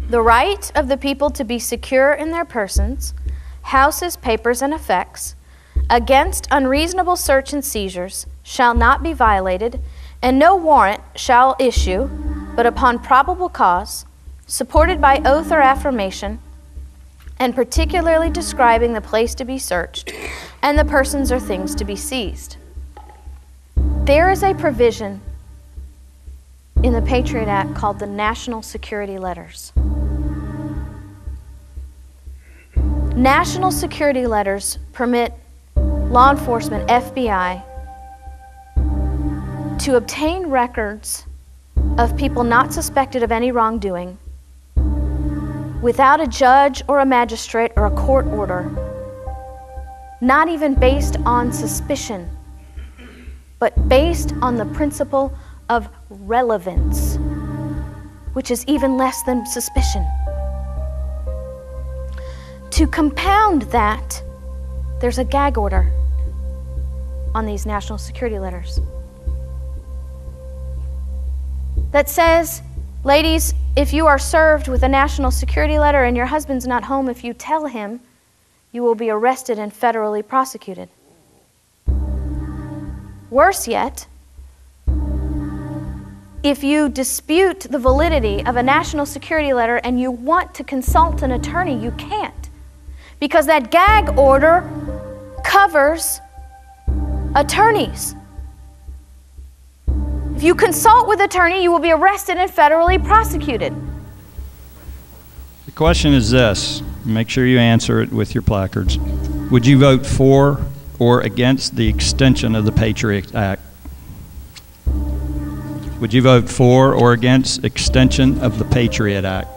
The right of the people to be secure in their persons, houses, papers, and effects, against unreasonable search and seizures, shall not be violated, and no warrant shall issue, but upon probable cause, supported by oath or affirmation, and particularly describing the place to be searched, and the persons or things to be seized. There is a provision in the Patriot Act called the National Security Letters. National security letters permit law enforcement, FBI, to obtain records of people not suspected of any wrongdoing without a judge or a magistrate or a court order, not even based on suspicion, but based on the principle of relevance, which is even less than suspicion. To compound that, there's a gag order on these national security letters that says, ladies, if you are served with a national security letter and your husband's not home, if you tell him, you will be arrested and federally prosecuted. Worse yet, if you dispute the validity of a national security letter and you want to consult an attorney, you can't, because that gag order covers attorneys. If you consult with an attorney, you will be arrested and federally prosecuted. The question is this, make sure you answer it with your placards. Would you vote for or against the extension of the Patriot Act? Would you vote for or against extension of the Patriot Act?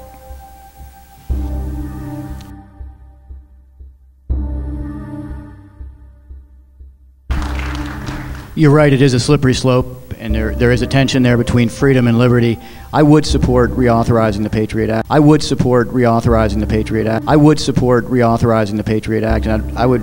You're right, it is a slippery slope, and there is a tension there between freedom and liberty. I would support reauthorizing the Patriot Act. I would support reauthorizing the Patriot Act. I would support reauthorizing the Patriot Act, and I would,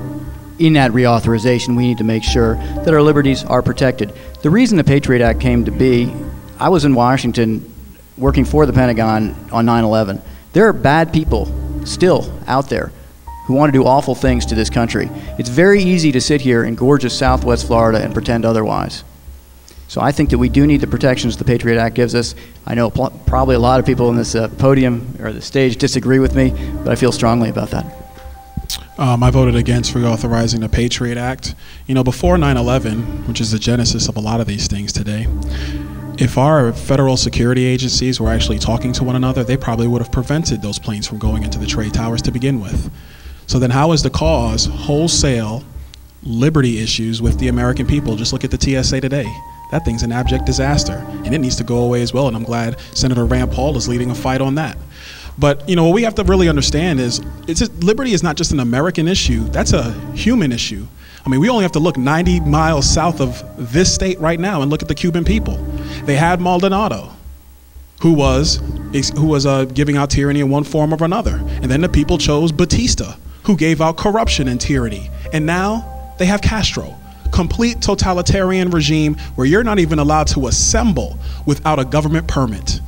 in that reauthorization, we need to make sure that our liberties are protected. The reason the Patriot Act came to be, I was in Washington working for the Pentagon on 9/11. There are bad people still out there who want to do awful things to this country. It's very easy to sit here in gorgeous Southwest Florida and pretend otherwise. So I think that we do need the protections the Patriot Act gives us. I know probably a lot of people in this podium or the stage disagree with me, but I feel strongly about that. I voted against reauthorizing the Patriot Act. You know, before 9/11, which is the genesis of a lot of these things today, if our federal security agencies were actually talking to one another, they probably would have prevented those planes from going into the trade towers to begin with. So then how is the cause wholesale liberty issues with the American people? Just look at the TSA today. That thing's an abject disaster, and it needs to go away as well, and I'm glad Senator Rand Paul is leading a fight on that. But you know, what we have to really understand is liberty is not just an American issue, that's a human issue. I mean, we only have to look 90 miles south of this state right now and look at the Cuban people. They had Maldonado, who was giving out tyranny in one form or another. And then the people chose Batista, who gave out corruption and tyranny. And now they have Castro, complete totalitarian regime where you're not even allowed to assemble without a government permit.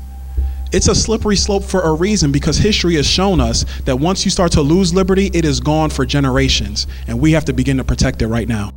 It's a slippery slope for a reason, because history has shown us that once you start to lose liberty, it is gone for generations, and we have to begin to protect it right now.